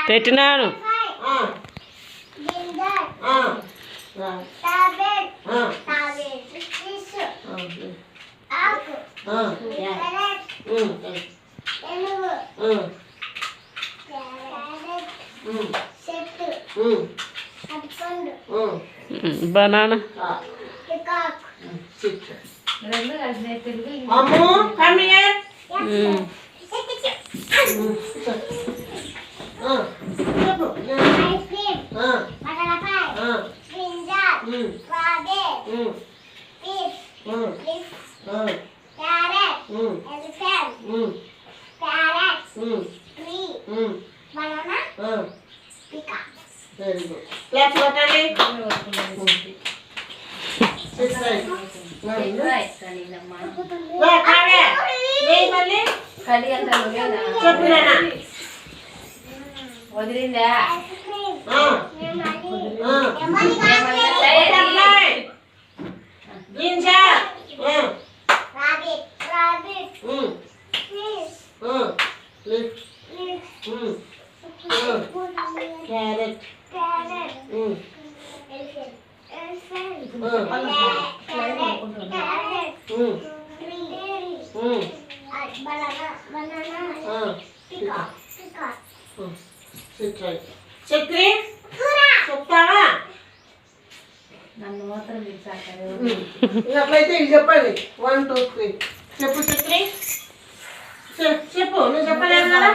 పెట్టినాను. Banana Ammu come here very good class కొట్టండి వదిలిందా carrot Chakri చెప్తావా నన్ను మాత్రం అట్లయితే ఇది చెప్పండి 1 2 3 చెప్పు చక్రి చెప్పు నువ్వు చెప్పలేదు కదా.